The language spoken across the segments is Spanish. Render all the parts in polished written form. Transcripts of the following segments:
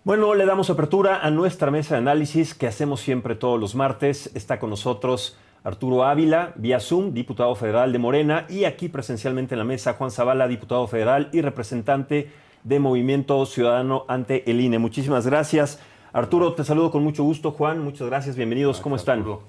Bueno, le damos apertura a nuestra mesa de análisis que hacemos siempre todos los martes. Está con nosotros Arturo Ávila, vía Zoom, diputado federal de Morena, y aquí presencialmente en la mesa Juan Zavala, diputado federal y representante de Movimiento Ciudadano ante el INE. Muchísimas gracias. Arturo, te saludo con mucho gusto. Juan, muchas gracias. Bienvenidos. ¿Cómo Max, están? Arturo.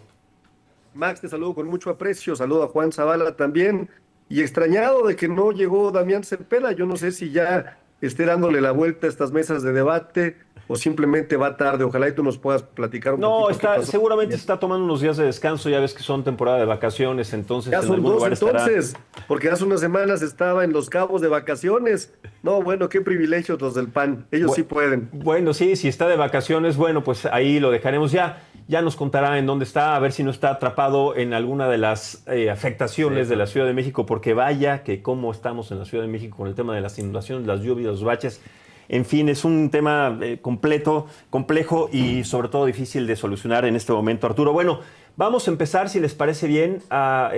Max, te saludo con mucho aprecio, saludo a Juan Zavala también, y extrañado de que no llegó Damián Cepeda. Yo no sé si ya esté dándole la vuelta a estas mesas de debate o simplemente va tarde. Ojalá y tú nos puedas platicar un No, poquito qué está, pasó. seguramente está tomando unos días de descanso. Ya ves que son temporada de vacaciones, entonces Ya en son algún dos lugar estará. entonces, porque hace unas semanas estaba en Los Cabos de vacaciones. No, bueno, qué privilegios los del PAN, ellos sí Bu- pueden. Bueno, sí, si está de vacaciones, bueno, pues ahí lo dejaremos ya. Ya nos contará en dónde está, a ver si no está atrapado en alguna de las Sí, afectaciones de la claro. Ciudad de México, porque vaya que cómo estamos en la Ciudad de México con el tema de las inundaciones, las lluvias, los baches. En fin, es un tema complejo y sobre todo difícil de solucionar en este momento, Arturo. Bueno, vamos a empezar, si les parece bien, a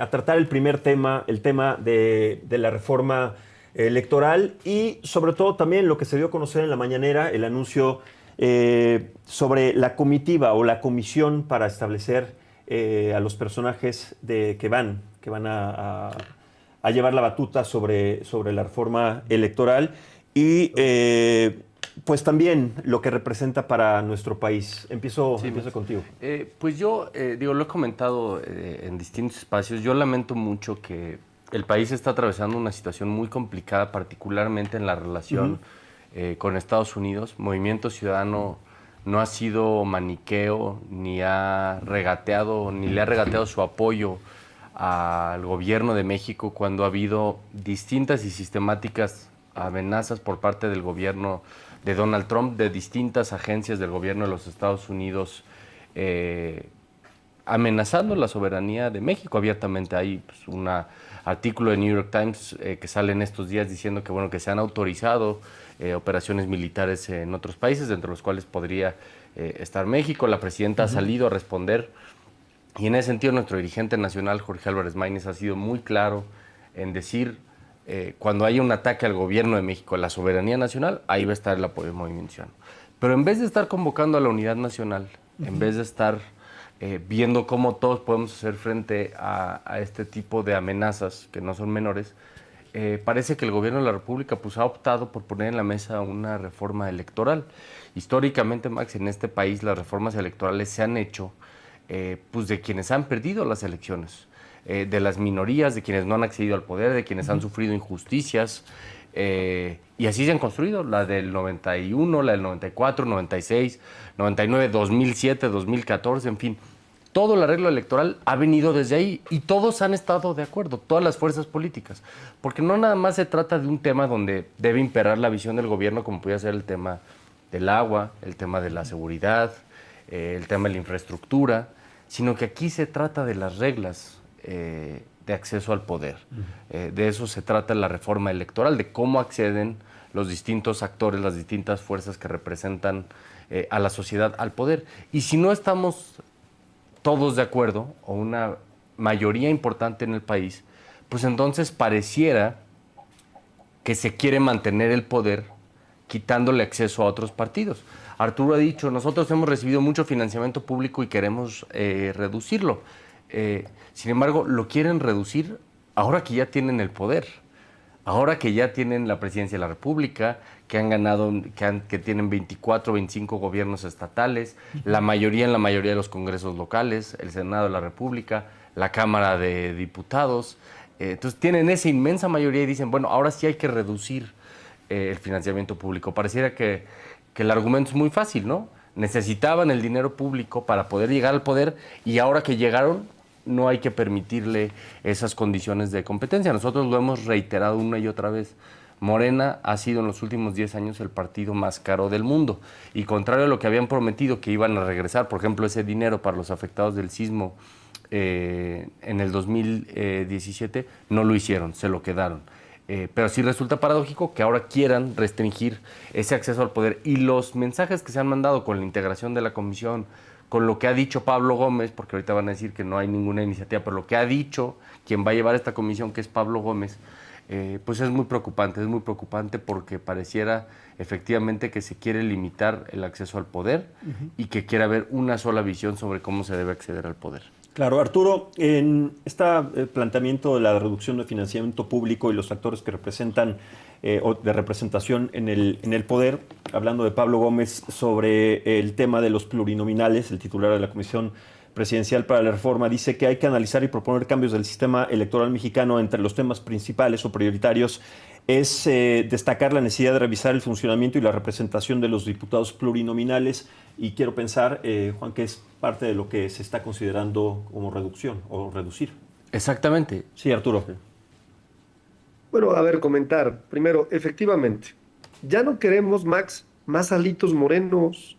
tratar el primer tema, el tema de la reforma electoral y sobre todo también lo que se dio a conocer en la mañanera, el anuncio sobre la comitiva o la comisión para establecer a los personajes que van a llevar la batuta sobre la reforma electoral y pues también lo que representa para nuestro país. Sí, Empiezo Max. contigo. Pues yo, digo, lo he comentado en distintos espacios. Yo lamento mucho que el país está atravesando una situación muy complicada, particularmente en la relación con Estados Unidos. Movimiento Ciudadano no ha sido maniqueo, ni ha regateado, ni le ha regateado su apoyo al gobierno de México cuando ha habido distintas y sistemáticas amenazas por parte del gobierno de Donald Trump, de distintas agencias del gobierno de los Estados Unidos, eh, amenazando la soberanía de México abiertamente. Hay pues, un artículo de New York Times que sale en estos días diciendo que, bueno, que se han autorizado operaciones militares en otros países, entre los cuales podría estar México. La presidenta ha salido a responder y en ese sentido nuestro dirigente nacional, Jorge Álvarez Maínez, ha sido muy claro en decir, cuando haya un ataque al gobierno de México, a la soberanía nacional, ahí va a estar el apoyo del Movimiento Ciudadano. Pero en vez de estar convocando a la unidad nacional, en vez de estar viendo cómo todos podemos hacer frente a este tipo de amenazas, que no son menores, parece que el gobierno de la República pues, ha optado por poner en la mesa una reforma electoral. Históricamente, Max, en este país las reformas electorales se han hecho pues de quienes han perdido las elecciones, de las minorías, de quienes no han accedido al poder, de quienes han sufrido injusticias, y así se han construido, la del 91, la del 94, 96, 99, 2007, 2014, en fin. Todo el arreglo electoral ha venido desde ahí y todos han estado de acuerdo, todas las fuerzas políticas, porque no nada más se trata de un tema donde debe imperar la visión del gobierno, como podría ser el tema del agua, el tema de la seguridad, el tema de la infraestructura, sino que aquí se trata de las reglas de acceso al poder. De eso se trata la reforma electoral, de cómo acceden los distintos actores, las distintas fuerzas que representan a la sociedad al poder. Y si no estamos todos de acuerdo, o una mayoría importante en el país, pues entonces pareciera que se quiere mantener el poder quitándole acceso a otros partidos. Arturo ha dicho, nosotros hemos recibido mucho financiamiento público y queremos reducirlo. Sin embargo, lo quieren reducir ahora que ya tienen el poder, ahora que ya tienen la presidencia de la República, que han ganado, que tienen 24, 25 gobiernos estatales, en la mayoría de los congresos locales, el Senado de la República, la Cámara de Diputados. Entonces tienen esa inmensa mayoría y dicen, bueno, ahora sí hay que reducir el financiamiento público. Pareciera que el argumento es muy fácil, ¿no? Necesitaban el dinero público para poder llegar al poder y ahora que llegaron no hay que permitirle esas condiciones de competencia. Nosotros lo hemos reiterado una y otra vez. Morena ha sido en los últimos 10 años el partido más caro del mundo. Y contrario a lo que habían prometido que iban a regresar, por ejemplo, ese dinero para los afectados del sismo en el 2017, no lo hicieron, se lo quedaron. Pero sí resulta paradójico que ahora quieran restringir ese acceso al poder. Y los mensajes que se han mandado con la integración de la comisión, con lo que ha dicho Pablo Gómez, porque ahorita van a decir que no hay ninguna iniciativa, pero lo que ha dicho quien va a llevar esta comisión, que es Pablo Gómez, pues es muy preocupante porque pareciera efectivamente que se quiere limitar el acceso al poder y que quiere haber una sola visión sobre cómo se debe acceder al poder. Claro, Arturo, en este planteamiento de la reducción de financiamiento público y los factores que representan o de representación en el poder, hablando de Pablo Gómez sobre el tema de los plurinominales, el titular de la Comisión Presidencial para la Reforma, dice que hay que analizar y proponer cambios del sistema electoral mexicano. Entre los temas principales o prioritarios es destacar la necesidad de revisar el funcionamiento y la representación de los diputados plurinominales, y quiero pensar, Juan, que es parte de lo que se está considerando como reducción o reducir. Exactamente. Sí, Arturo. Bueno, a ver, comentar. Primero, efectivamente, ya no queremos, Max, más Alitos Morenos,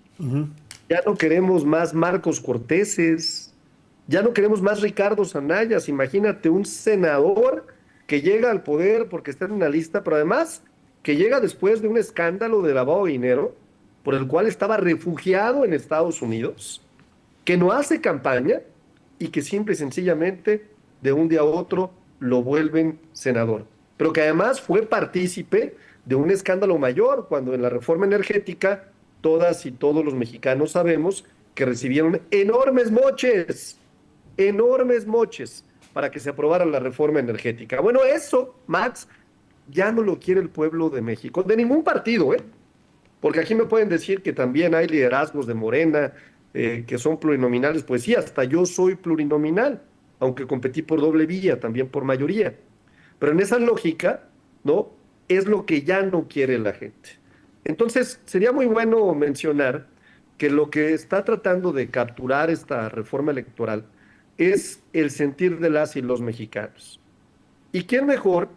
ya no queremos más Marcos Corteses, ya no queremos más Ricardo Anayas. Imagínate un senador que llega al poder porque está en una lista, pero además que llega después de un escándalo de lavado de dinero por el cual estaba refugiado en Estados Unidos, que no hace campaña y que simple y sencillamente de un día a otro lo vuelven senador. Pero que además fue partícipe de un escándalo mayor, cuando en la reforma energética todas y todos los mexicanos sabemos que recibieron enormes moches para que se aprobara la reforma energética. Bueno, eso, Max, ya no lo quiere el pueblo de México, de ningún partido, porque aquí me pueden decir que también hay liderazgos de Morena, que son plurinominales. Pues sí, hasta yo soy plurinominal, aunque competí por doble vía, también por mayoría. Pero en esa lógica, ¿no? Es lo que ya no quiere la gente. Entonces, sería muy bueno mencionar que lo que está tratando de capturar esta reforma electoral es el sentir de las y los mexicanos. ¿Y quién mejor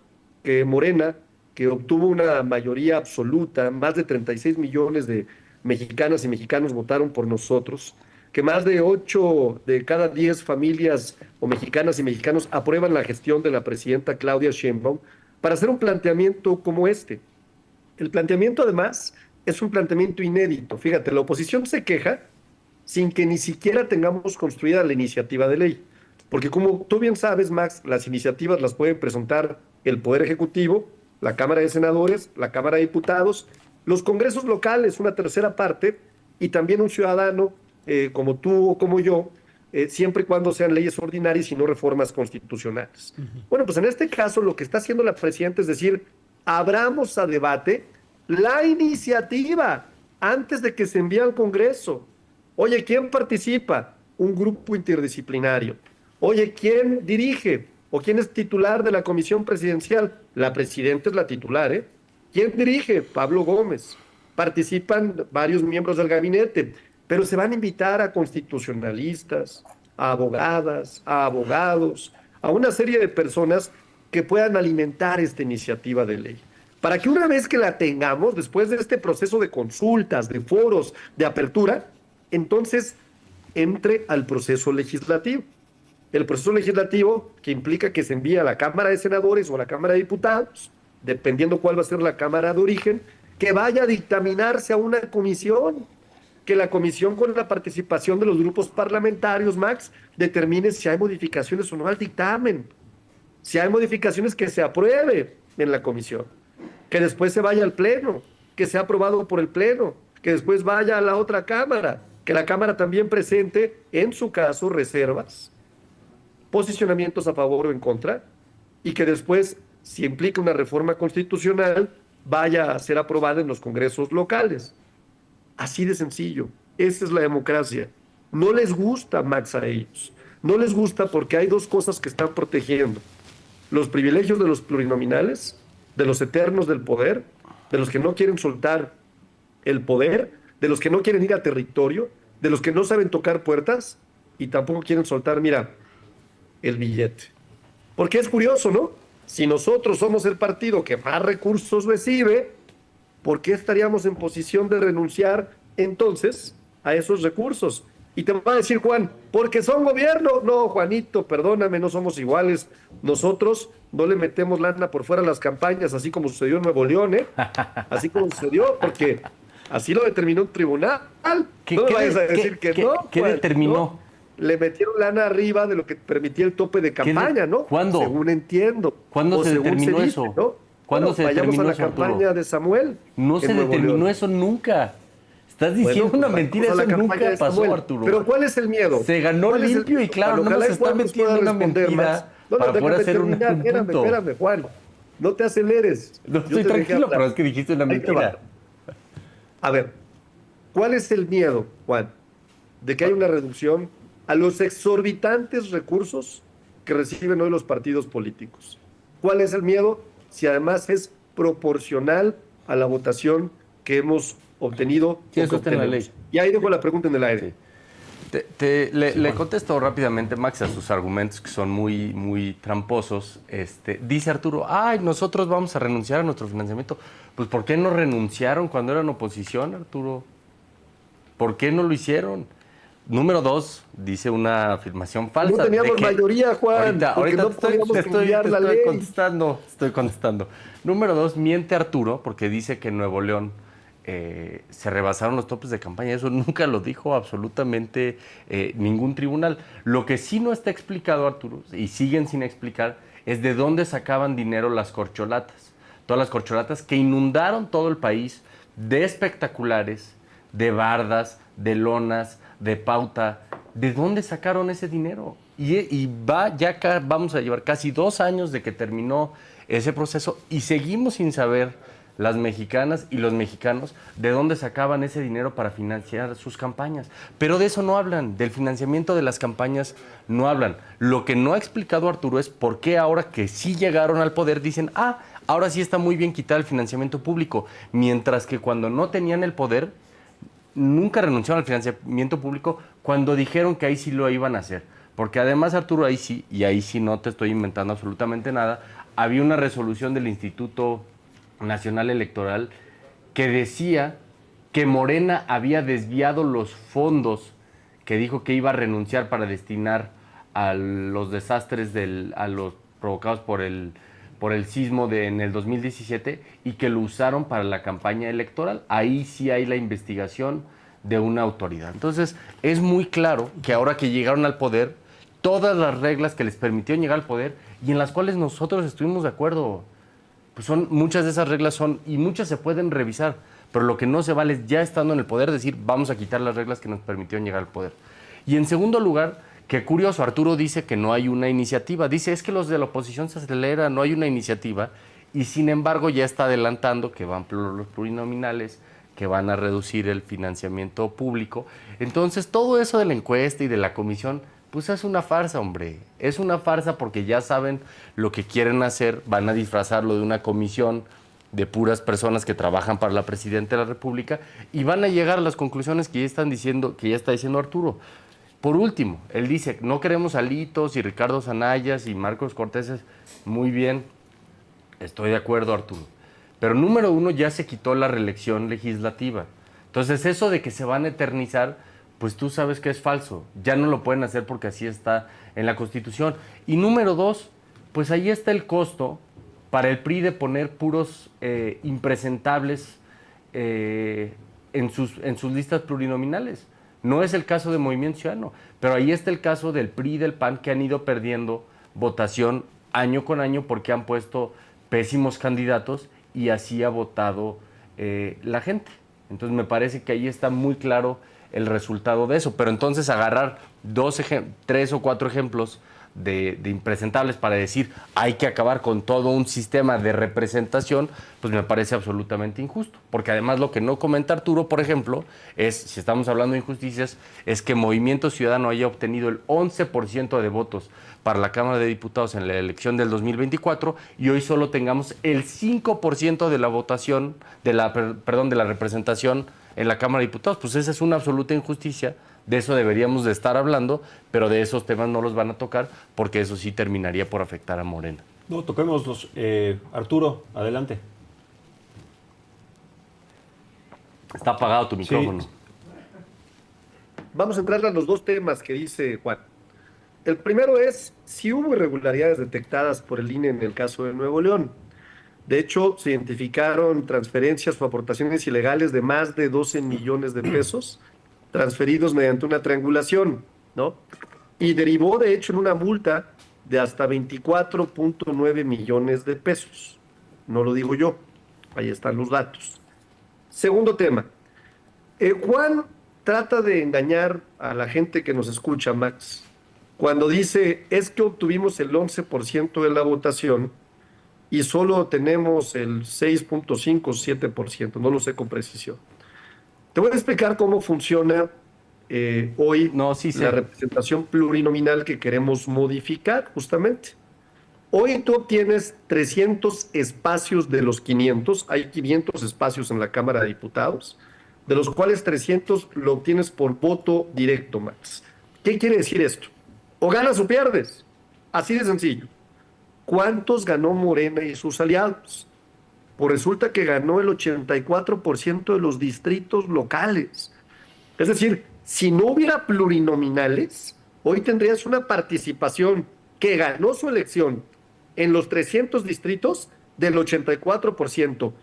que Morena, que obtuvo una mayoría absoluta? Más de 36 millones de mexicanas y mexicanos votaron por nosotros, que más de 8 de cada 10 familias o mexicanas y mexicanos aprueban la gestión de la presidenta Claudia Sheinbaum, para hacer un planteamiento como este. El planteamiento, además, es un planteamiento inédito. Fíjate, la oposición se queja sin que ni siquiera tengamos construida la iniciativa de ley. Porque como tú bien sabes, Max, las iniciativas las puede presentar el Poder Ejecutivo, la Cámara de Senadores, la Cámara de Diputados, los congresos locales, una tercera parte, y también un ciudadano como tú o como yo, siempre y cuando sean leyes ordinarias y no reformas constitucionales. Bueno, pues en este caso lo que está haciendo la presidenta es decir, abramos a debate la iniciativa antes de que se envíe al Congreso. Oye, ¿quién participa? Un grupo interdisciplinario. Oye, ¿quién dirige? ¿O quién es titular de la comisión presidencial? La presidenta es la titular, ¿eh? ¿Quién dirige? Pablo Gómez. Participan varios miembros del gabinete, pero se van a invitar a constitucionalistas, a abogadas, a abogados, a una serie de personas que puedan alimentar esta iniciativa de ley. Para que una vez que la tengamos, después de este proceso de consultas, de foros, de apertura, entonces entre al proceso legislativo. El proceso legislativo que implica que se envíe a la Cámara de Senadores o a la Cámara de Diputados, dependiendo cuál va a ser la Cámara de origen, que vaya a dictaminarse a una comisión, que la comisión, con la participación de los grupos parlamentarios, Max, determine si hay modificaciones o no al dictamen, si hay modificaciones, que se apruebe en la comisión, que después se vaya al pleno, que sea aprobado por el pleno, que después vaya a la otra Cámara, que la Cámara también presente, en su caso, reservas, posicionamientos a favor o en contra, y que después, si implica una reforma constitucional, vaya a ser aprobada en los congresos locales. Así de sencillo. Esa es la democracia. No les gusta, Max, a ellos. No les gusta porque hay dos cosas que están protegiendo: los privilegios de los plurinominales, de los eternos del poder, de los que no quieren soltar el poder, de los que no quieren ir a territorio, de los que no saben tocar puertas y tampoco quieren soltar, mira, el billete. Porque es curioso, ¿no? Si nosotros somos el partido que más recursos recibe, ¿por qué estaríamos en posición de renunciar entonces a esos recursos? Y te va a decir Juan, porque son gobierno. No, Juanito, perdóname, no somos iguales. Nosotros no le metemos lana por fuera a las campañas, así como sucedió en Nuevo León, ¿eh? Así como sucedió, porque así lo determinó un tribunal. No me vayas a decir que no. ¿Qué determinó? ¿no? le metieron lana arriba de lo que permitía el tope de campaña, ¿no? ¿Cuándo? Según entiendo. ¿Cuándo O se según determinó dice, eso? ¿no? ¿Cuándo se vayamos determinó a la eso, Arturo? campaña de Samuel. No en se Nuevo determinó León. eso nunca. Estás diciendo Bueno, una pues, mentira, vamos a eso la campaña nunca de pasó, Samuel. Arturo. Pero ¿cuál es el miedo? Se ganó ¿Cuál es el limpio y miedo? claro, Para no ojalá nos está Juan metiendo pueda una responder mentira más. No, para déjame poder hacer un terminar. punto. Espérame, Juan. No te aceleres. No, Yo estoy te dejé tranquilo, hablar. pero es que dijiste una Ahí te mentira. va. A ver, ¿cuál es el miedo, Juan? De que haya una reducción a los exorbitantes recursos que reciben hoy los partidos políticos. ¿Cuál es el miedo? Si además es proporcional a la votación que hemos obtenido. Sí, o eso que está en la obtenemos. ley. Y ahí dejo la pregunta en el aire. Le contesto rápidamente, Max, a sus argumentos que son muy, muy tramposos. Dice Arturo, ay, nosotros vamos a renunciar a nuestro financiamiento. Pues, ¿por qué no renunciaron cuando eran oposición, Arturo? ¿Por qué no lo hicieron? Número 2, dice una afirmación falsa. No teníamos mayoría, Juan, porque no podíamos cambiar la ley. Estoy contestando. Número 2, miente Arturo porque dice que en Nuevo León se rebasaron los topes de campaña. Eso nunca lo dijo absolutamente ningún tribunal. Lo que sí no está explicado, Arturo, y siguen sin explicar, es de dónde sacaban dinero las corcholatas. Todas las corcholatas que inundaron todo el país de espectaculares, de bardas, de lonas, de pauta. ¿De dónde sacaron ese dinero? Vamos a llevar casi 2 años de que terminó ese proceso y seguimos sin saber las mexicanas y los mexicanos de dónde sacaban ese dinero para financiar sus campañas. Pero de eso no hablan, del financiamiento de las campañas no hablan. Lo que no ha explicado Arturo es por qué ahora que sí llegaron al poder dicen, ahora sí está muy bien quitar el financiamiento público, mientras que cuando no tenían el poder nunca renunciaron al financiamiento público cuando dijeron que ahí sí lo iban a hacer. Porque además, Arturo, ahí sí no te estoy inventando absolutamente nada, había una resolución del Instituto Nacional Electoral que decía que Morena había desviado los fondos que dijo que iba a renunciar para destinar a los desastres provocados por el sismo en el 2017 y que lo usaron para la campaña electoral. Ahí sí hay la investigación de una autoridad. Entonces, es muy claro que ahora que llegaron al poder, todas las reglas que les permitieron llegar al poder y en las cuales nosotros estuvimos de acuerdo, pues muchas de esas reglas y muchas se pueden revisar, pero lo que no se vale es ya estando en el poder decir, vamos a quitar las reglas que nos permitieron llegar al poder. Y en segundo lugar, qué curioso, Arturo dice que no hay una iniciativa. Dice, es que los de la oposición se aceleran, no hay una iniciativa. Y sin embargo ya está adelantando que van los plurinominales, que van a reducir el financiamiento público. Entonces todo eso de la encuesta y de la comisión, pues es una farsa, hombre. Es una farsa porque ya saben lo que quieren hacer, van a disfrazarlo de una comisión de puras personas que trabajan para la Presidenta de la República y van a llegar a las conclusiones que ya está diciendo Arturo. Por último, él dice, no queremos a Litos y Ricardo Zanayas y Marcos Cortés. Muy bien, estoy de acuerdo, Arturo. Pero número 1, ya se quitó la reelección legislativa. Entonces, eso de que se van a eternizar, pues tú sabes que es falso. Ya no lo pueden hacer porque así está en la Constitución. Y número 2, pues ahí está el costo para el PRI de poner puros impresentables en sus listas plurinominales. No es el caso de Movimiento Ciudadano, pero ahí está el caso del PRI y del PAN que han ido perdiendo votación año con año porque han puesto pésimos candidatos y así ha votado la gente. Entonces me parece que ahí está muy claro el resultado de eso. Pero entonces agarrar 3 o 4 ejemplos de impresentables para decir hay que acabar con todo un sistema de representación, pues me parece absolutamente injusto. Porque además lo que no comenta Arturo, por ejemplo, es, si estamos hablando de injusticias, es que Movimiento Ciudadano haya obtenido el 11% de votos para la Cámara de Diputados en la elección del 2024 y hoy solo tengamos el 5% de la votación, de la representación en la Cámara de Diputados. Pues esa es una absoluta injusticia. De eso deberíamos de estar hablando, pero de esos temas no los van a tocar porque eso sí terminaría por afectar a Morena. No, toquémoslos. Arturo, adelante. Está apagado tu micrófono. Sí. Vamos a entrar a los 2 temas que dice Juan. El primero es si hubo irregularidades detectadas por el INE en el caso de Nuevo León. De hecho, se identificaron transferencias o aportaciones ilegales de más de 12 millones de pesos transferidos mediante una triangulación. ¿no? Y derivó, de hecho, en una multa de hasta 24.9 millones de pesos. No lo digo yo, ahí están los datos. Segundo tema, Juan trata de engañar a la gente que nos escucha, Max, cuando dice, es que obtuvimos el 11% de la votación y solo tenemos el 6.5 o 7%, no lo sé con precisión. Te voy a explicar cómo funciona hoy No, sí sé. la representación plurinominal que queremos modificar, justamente. Hoy tú obtienes 300 espacios de los 500, hay 500 espacios en la Cámara de Diputados, de los cuales 300 lo obtienes por voto directo, Max. ¿Qué quiere decir esto? O ganas o pierdes, así de sencillo. ¿Cuántos ganó Morena y sus aliados? Pues resulta que ganó el 84% de los distritos locales. Es decir, si no hubiera plurinominales, hoy tendrías una participación que ganó su elección en los 300 distritos del 84%,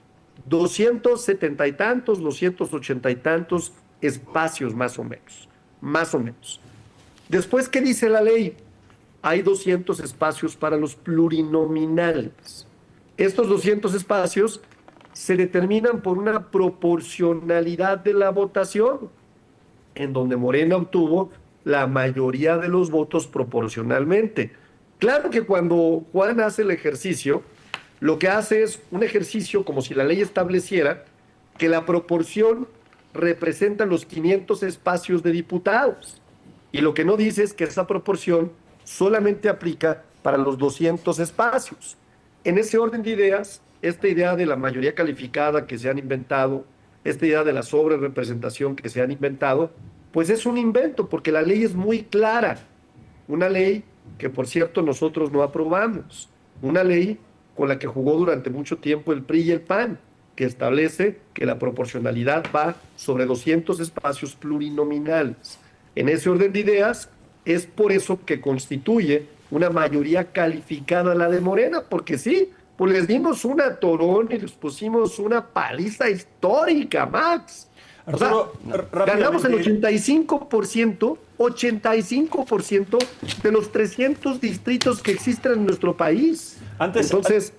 270 y tantos, 280 y tantos espacios más o menos, más o menos. Después, ¿qué dice la ley? Hay 200 espacios para los plurinominales. Estos 200 espacios se determinan por una proporcionalidad de la votación, en donde Morena obtuvo la mayoría de los votos proporcionalmente. Claro que cuando Juan hace el ejercicio, lo que hace es un ejercicio como si la ley estableciera que la proporción representa los 500 espacios de diputados. Y lo que no dice es que esa proporción solamente aplica para los 200 espacios. En ese orden de ideas, esta idea de la mayoría calificada que se han inventado, esta idea de la sobrerepresentación que se han inventado, pues es un invento, porque la ley es muy clara. Una ley que, por cierto, nosotros no aprobamos. Una ley con la que jugó durante mucho tiempo el PRI y el PAN, que establece que la proporcionalidad va sobre 200 espacios plurinominales. En ese orden de ideas, es por eso que constituye una mayoría calificada la de Morena, porque sí, pues les dimos un atorón y les pusimos una paliza histórica, Max. Arturo, Ganamos el rápidamente. 85% de los 300 distritos que existen en nuestro país. Entonces,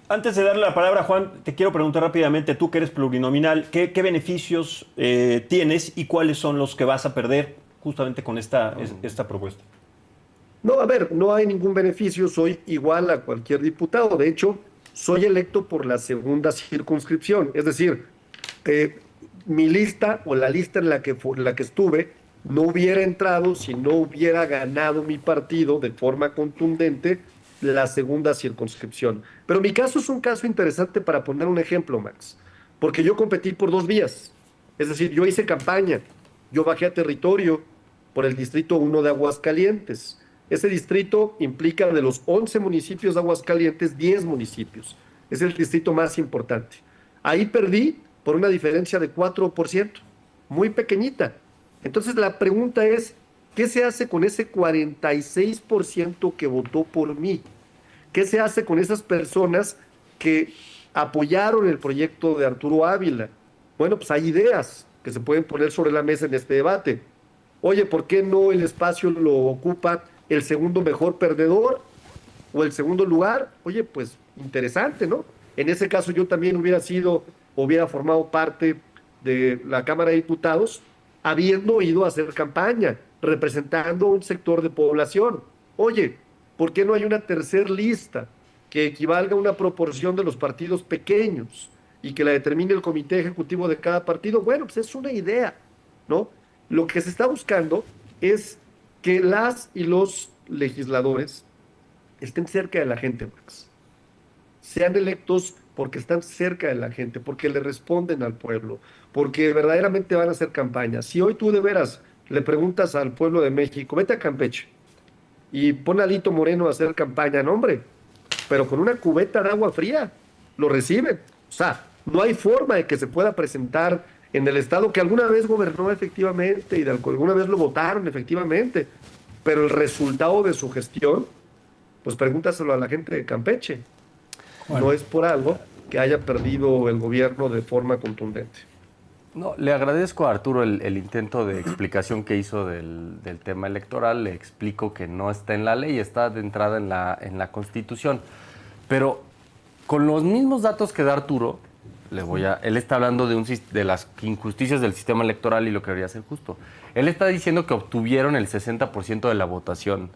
Antes de darle la palabra a Juan, te quiero preguntar rápidamente, tú que eres plurinominal, ¿qué beneficios tienes y cuáles son los que vas a perder justamente con esta propuesta? no, a ver, no hay ningún beneficio, soy igual a cualquier diputado. De hecho, soy electo por la segunda circunscripción. Es decir, mi lista o la lista en la que estuve no hubiera entrado si no hubiera ganado mi partido de forma contundente la segunda circunscripción. Pero mi caso es un caso interesante para poner un ejemplo, Max, porque yo competí por dos vías. Es decir, yo hice campaña, yo bajé a territorio por el distrito 1 de Aguascalientes. Ese distrito implica de los 11 municipios de Aguascalientes, 10 municipios. Es el distrito más importante. Ahí perdí por una diferencia de 4%, muy pequeñita. Entonces la pregunta es, ¿qué se hace con ese 46% que votó por mí? ¿Qué se hace con esas personas que apoyaron el proyecto de Arturo Ávila? Bueno, pues hay ideas que se pueden poner sobre la mesa en este debate. Oye, ¿por qué no el espacio lo ocupa el segundo mejor perdedor o el segundo lugar? Oye, pues interesante, ¿no? En ese caso yo también hubiera formado parte de la Cámara de Diputados, habiendo ido a hacer campaña, representando un sector de población. Oye, ¿por qué no hay una tercer lista que equivalga a una proporción de los partidos pequeños y que la determine el comité ejecutivo de cada partido? Bueno, pues es una idea, ¿no? Lo que se está buscando es que las y los legisladores estén cerca de la gente, Max. Sean electos porque están cerca de la gente, porque le responden al pueblo, porque verdaderamente van a hacer campaña. Si hoy tú de veras le preguntas al pueblo de México, vete a Campeche y pon a Lito Moreno a hacer campaña, no, hombre, pero con una cubeta de agua fría, lo reciben. O sea, no hay forma de que se pueda presentar en el estado que alguna vez gobernó efectivamente y alguna vez lo votaron efectivamente, pero el resultado de su gestión, pues pregúntaselo a la gente de Campeche. Bueno. No es por algo que haya perdido el gobierno de forma contundente. No, le agradezco a Arturo el intento de explicación que hizo del tema electoral. Le explico que no está en la ley, está de entrada en la Constitución. Pero con los mismos datos que da Arturo, él está hablando de las injusticias del sistema electoral y lo que debería ser justo. Él está diciendo que obtuvieron el 60% de la votación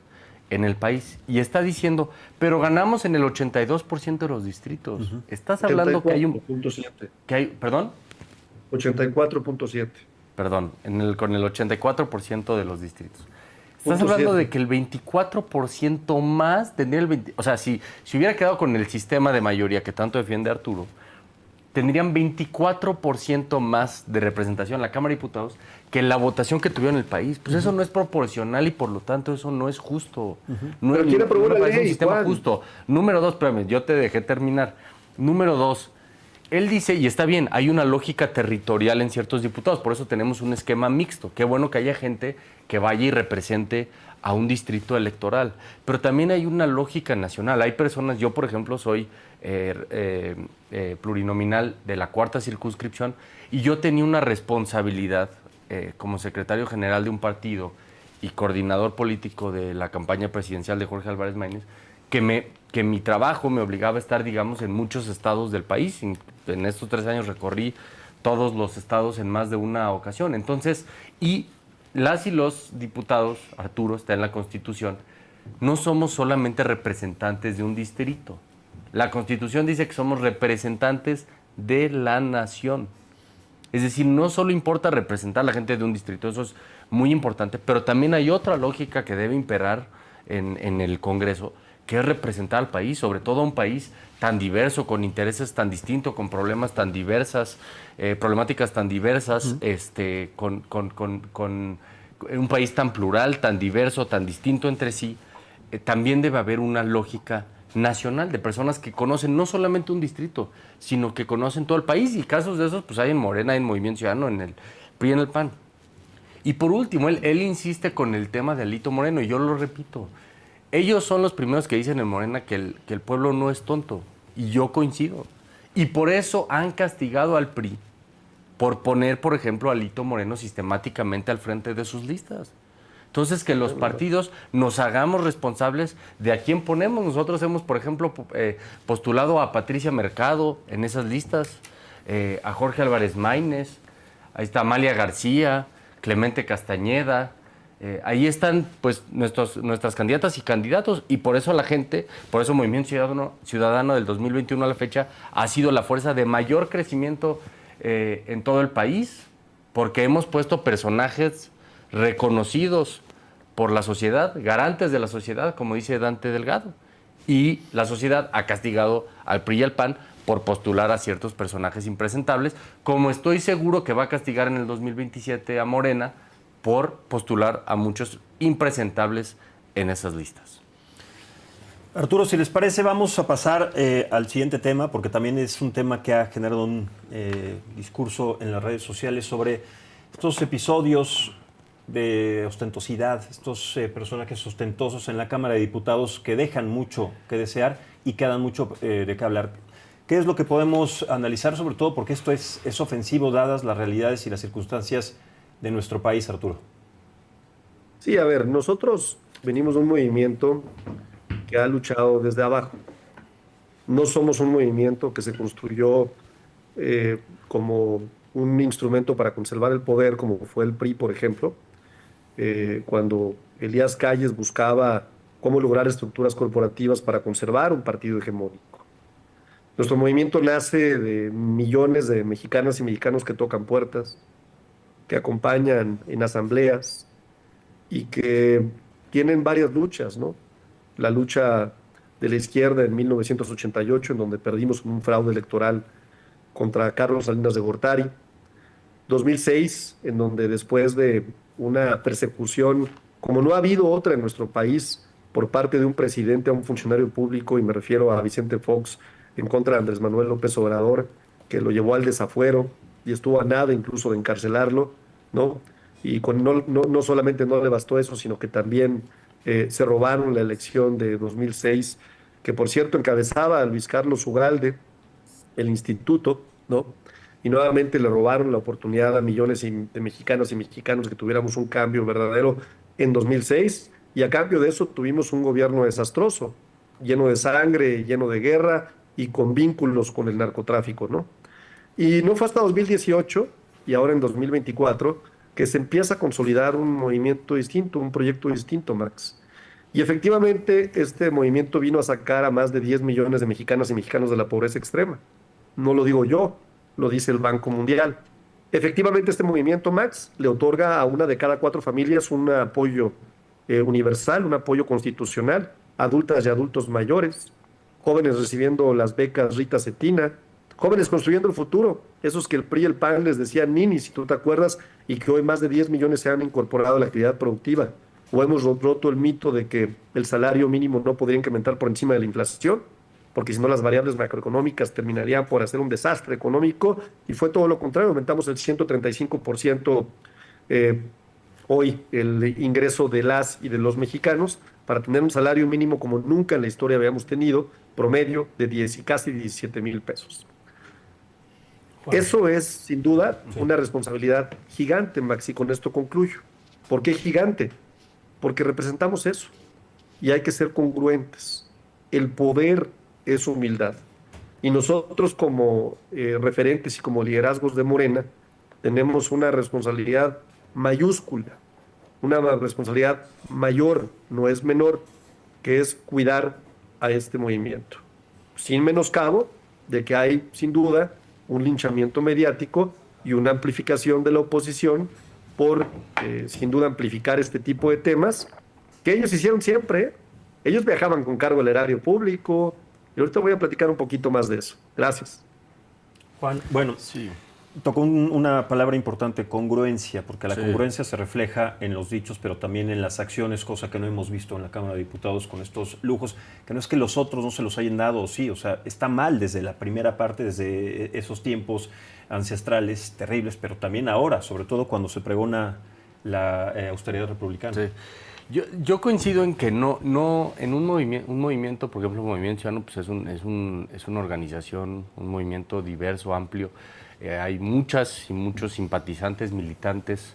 en el país y está diciendo, pero ganamos en el 82% de los distritos. Estás hablando que hay un... 84.7. ¿Perdón? 84.7. Perdón, con el 84% de los distritos. Estás hablando de que el 24% más tendría el 20%. O sea, si hubiera quedado con el sistema de mayoría que tanto defiende Arturo, tendrían 24% más de representación en la Cámara de Diputados que en la votación que tuvieron en el país. Pues eso no es proporcional y por lo tanto eso no es justo. No Pero ¿quién aprobó me la parece un ley, sistema Juan? justo. Número dos, espérame, yo te dejé terminar. Número dos, él dice, y está bien, hay una lógica territorial en ciertos diputados, por eso tenemos un esquema mixto. Qué bueno que haya gente que vaya y represente a un distrito electoral. Pero también hay una lógica nacional. Hay personas, yo por ejemplo soy plurinominal de la 4ª circunscripción y yo tenía una responsabilidad como secretario general de un partido y coordinador político de la campaña presidencial de Jorge Álvarez Maínez, que mi trabajo me obligaba a estar, digamos, en muchos estados del país. En estos 3 años recorrí todos los estados en más de una ocasión. Entonces, y las y los diputados, Arturo, está en la Constitución, no somos solamente representantes de un distrito. La Constitución dice que somos representantes de la nación. Es decir, no solo importa representar a la gente de un distrito, eso es muy importante, pero también hay otra lógica que debe imperar en el Congreso, que es representar al país, sobre todo a un país tan diverso, con intereses tan distintos, con problemas tan diversas, problemáticas tan diversas, con un país tan plural, tan diverso, tan distinto entre sí. También debe haber una lógica nacional de personas que conocen no solamente un distrito, sino que conocen todo el país, y casos de esos pues hay en Morena, en Movimiento Ciudadano, en el PRI y en el PAN. Y por último, él insiste con el tema de Alito Moreno, y yo lo repito, ellos son los primeros que dicen en Morena que el pueblo no es tonto, y yo coincido. Y por eso han castigado al PRI por poner, por ejemplo, a Alito Moreno sistemáticamente al frente de sus listas. Entonces, que los partidos nos hagamos responsables de a quién ponemos. Nosotros hemos, por ejemplo, postulado a Patricia Mercado en esas listas, a Jorge Álvarez Maínez, ahí está Amalia García, Clemente Castañeda. Ahí están pues nuestras candidatas y candidatos, y por eso la gente, por eso Movimiento Ciudadano del 2021 a la fecha ha sido la fuerza de mayor crecimiento en todo el país, porque hemos puesto personajes reconocidos por la sociedad, garantes de la sociedad, como dice Dante Delgado, y la sociedad ha castigado al PRI y al PAN por postular a ciertos personajes impresentables, como estoy seguro que va a castigar en el 2027 a Morena por postular a muchos impresentables en esas listas. Arturo, si les parece, vamos a pasar al siguiente tema, porque también es un tema que ha generado un discurso en las redes sociales sobre estos episodios de ostentosidad, estos personajes ostentosos en la Cámara de Diputados que dejan mucho que desear y que dan mucho de qué hablar. ¿Qué es lo que podemos analizar, sobre todo porque esto es ofensivo dadas las realidades y las circunstancias de nuestro país, Arturo? Sí, a ver, nosotros venimos de un movimiento que ha luchado desde abajo. No somos un movimiento que se construyó como un instrumento para conservar el poder, como fue el PRI, por ejemplo, cuando Elías Calles buscaba cómo lograr estructuras corporativas para conservar un partido hegemónico. Nuestro movimiento nace de millones de mexicanas y mexicanos que tocan puertas, que acompañan en asambleas y que tienen varias luchas, ¿no? La lucha de la izquierda en 1988, en donde perdimos un fraude electoral contra Carlos Salinas de Gortari. 2006, en donde después de una persecución, como no ha habido otra en nuestro país, por parte de un presidente a un funcionario público, y me refiero a Vicente Fox, en contra de Andrés Manuel López Obrador, que lo llevó al desafuero y estuvo a nada incluso de encarcelarlo, ¿no? Y no solamente no le bastó eso, sino que también se robaron la elección de 2006, que por cierto encabezaba a Luis Carlos Ugalde, el instituto, ¿no? y nuevamente le robaron la oportunidad a millones de mexicanas y mexicanos que tuviéramos un cambio verdadero en 2006, y a cambio de eso tuvimos un gobierno desastroso, lleno de sangre, lleno de guerra y con vínculos con el narcotráfico, ¿no? Y no fue hasta 2018 y ahora en 2024 que se empieza a consolidar un movimiento distinto, un proyecto distinto, Max. Y efectivamente este movimiento vino a sacar a más de 10 millones de mexicanas y mexicanos de la pobreza extrema. No lo digo yo, lo dice el Banco Mundial. Efectivamente este movimiento, Max, le otorga a una de cada 4 familias un apoyo universal, un apoyo constitucional, adultas y adultos mayores, jóvenes recibiendo las becas Rita Cetina, jóvenes construyendo el futuro, esos que el PRI y el PAN les decían nini, si tú te acuerdas, y que hoy más de 10 millones se han incorporado a la actividad productiva. O hemos roto el mito de que el salario mínimo no podría incrementar por encima de la inflación, porque si no las variables macroeconómicas terminarían por hacer un desastre económico, y fue todo lo contrario, aumentamos el 135% hoy el ingreso de las y de los mexicanos para tener un salario mínimo como nunca en la historia habíamos tenido, promedio de 10 y casi 17 mil pesos. Eso es, sin duda, una responsabilidad gigante, Max, y con esto concluyo. ¿Por qué gigante? Porque representamos eso y hay que ser congruentes. El poder es humildad. Y nosotros como referentes y como liderazgos de Morena tenemos una responsabilidad mayúscula, una responsabilidad mayor, no es menor, que es cuidar a este movimiento. Sin menoscabo de que hay, sin duda, un linchamiento mediático y una amplificación de la oposición por, sin duda, amplificar este tipo de temas que ellos hicieron siempre, ¿eh? Ellos viajaban con cargo al erario público, y ahorita voy a platicar un poquito más de eso. Gracias. Juan, bueno, sí. Tocó una palabra importante, congruencia, porque la congruencia se refleja en los dichos, pero también en las acciones, cosa que no hemos visto en la Cámara de Diputados con estos lujos, que no es que los otros no se los hayan dado, sí, o sea, está mal desde la primera parte, desde esos tiempos ancestrales terribles, pero también ahora, sobre todo cuando se pregona la austeridad republicana. Sí. Yo coincido en que no en un movimiento, por ejemplo, el Movimiento Ciudadano, pues es una organización, un movimiento diverso, amplio. Hay muchas y muchos simpatizantes, militantes,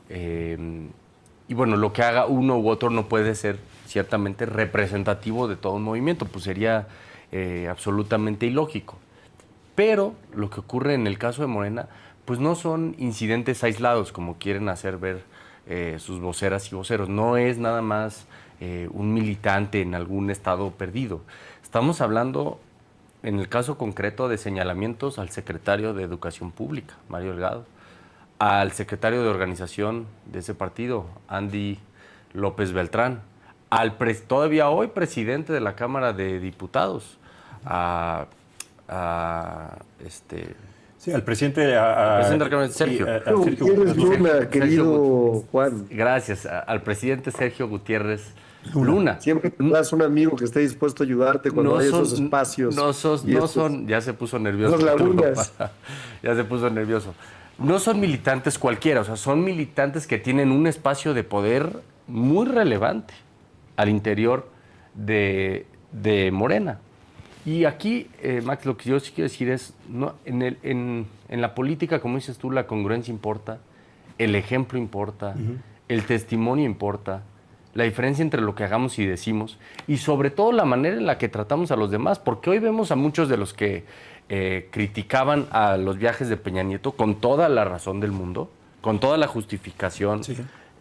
y bueno, lo que haga uno u otro no puede ser ciertamente representativo de todo un movimiento, pues sería absolutamente ilógico. Pero lo que ocurre en el caso de Morena, pues no son incidentes aislados, como quieren hacer ver sus voceras y voceros. No es nada más un militante en algún estado perdido. Estamos hablando, en el caso concreto, de señalamientos al secretario de Educación Pública, Mario Delgado, al secretario de organización de ese partido, Andy López Beltrán, al todavía hoy presidente de la Cámara de Diputados, Sí, al presidente, presidente de la Cámara, Sergio. Gutiérrez Luna, querido Juan. Gracias, al presidente Sergio Gutiérrez Luna. Siempre tendrás un amigo que esté dispuesto a ayudarte cuando hay esos espacios. Ya se puso nervioso. Ya se puso nervioso. No son militantes cualquiera, o sea, son militantes que tienen un espacio de poder muy relevante al interior de Morena. Y aquí, Max, lo que yo sí quiero decir es, en la política, como dices tú, la congruencia importa, el ejemplo importa, el testimonio importa, la diferencia entre lo que hagamos y decimos, y sobre todo la manera en la que tratamos a los demás, porque hoy vemos a muchos de los que criticaban a los viajes de Peña Nieto con toda la razón del mundo, con toda la justificación,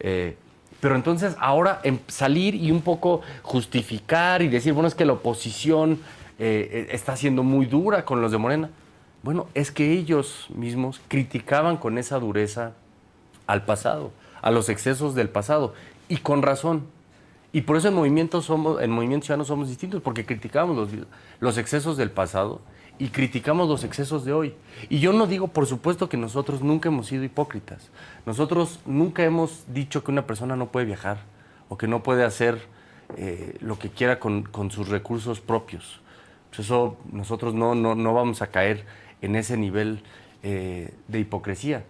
pero entonces ahora salir y un poco justificar y decir, bueno, es que la oposición está siendo muy dura con los de Morena. Bueno, es que ellos mismos criticaban con esa dureza al pasado, a los excesos del pasado, y con razón. Y por eso en Movimiento Ciudadano somos distintos, porque criticamos los excesos del pasado y criticamos los excesos de hoy. Y yo no digo, por supuesto, que nosotros nunca hemos sido hipócritas. Nosotros nunca hemos dicho que una persona no puede viajar o que no puede hacer lo que quiera con sus recursos propios. Pues eso, nosotros no vamos a caer en ese nivel de hipocresía.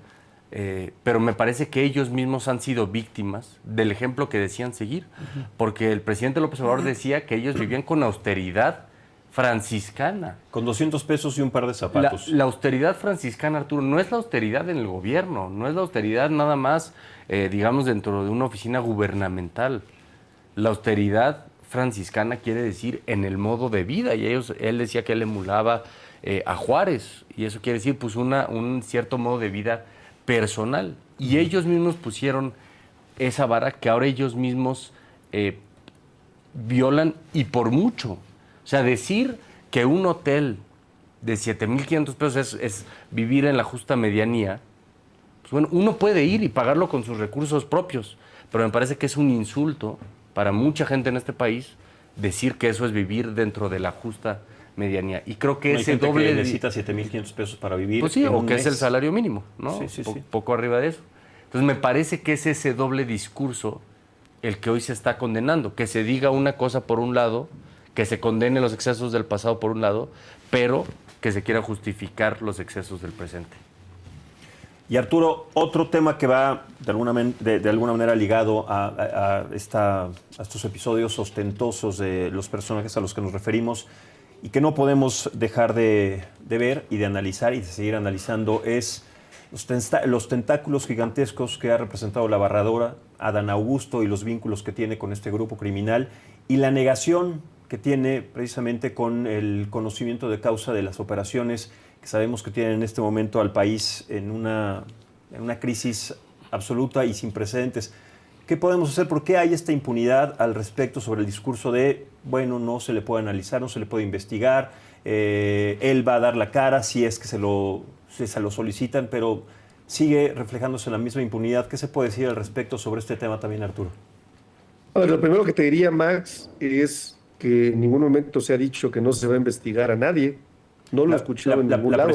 Pero me parece que ellos mismos han sido víctimas del ejemplo que decían seguir, porque el presidente López Obrador decía que ellos vivían con austeridad franciscana. Con 200 pesos y un par de zapatos. La austeridad franciscana, Arturo, no es la austeridad en el gobierno, no es la austeridad nada más, digamos, dentro de una oficina gubernamental. La austeridad franciscana quiere decir en el modo de vida, y él decía que él emulaba a Juárez, y eso quiere decir pues un cierto modo de vida personal. Y ellos mismos pusieron esa vara que ahora ellos mismos violan, y por mucho. O sea, decir que un hotel de 7,500 pesos es vivir en la justa medianía, pues bueno, uno puede ir y pagarlo con sus recursos propios, pero me parece que es un insulto para mucha gente en este país decir que eso es vivir dentro de la justa medianía. Y creo que Hay ese gente doble... que necesita 7,500 pesos para vivir. Pues sí, en o un que mes. es el salario mínimo, ¿no? Sí, sí, sí. Poco arriba de eso. Entonces me parece que es ese doble discurso el que hoy se está condenando. Que se diga una cosa por un lado, que se condene los excesos del pasado por un lado, pero que se quiera justificar los excesos del presente. Y Arturo, otro tema que va de alguna manera ligado a estos episodios ostentosos de los personajes a los que nos referimos y que no podemos dejar de ver y de analizar y de seguir analizando es los tentáculos gigantescos que ha representado la Barradora, Adán Augusto y los vínculos que tiene con este grupo criminal y la negación que tiene precisamente con el conocimiento de causa de las operaciones que sabemos que tienen en este momento al país en una crisis absoluta y sin precedentes. ¿Qué podemos hacer? ¿Por qué hay esta impunidad al respecto sobre el discurso de, bueno, no se le puede analizar, no se le puede investigar, él va a dar la cara si es que se lo solicitan, pero sigue reflejándose la misma impunidad? ¿Qué se puede decir al respecto sobre este tema también, Arturo? A ver, lo primero que te diría, Max, es que en ningún momento se ha dicho que no se va a investigar a nadie. No lo he escuchado en ningún lado.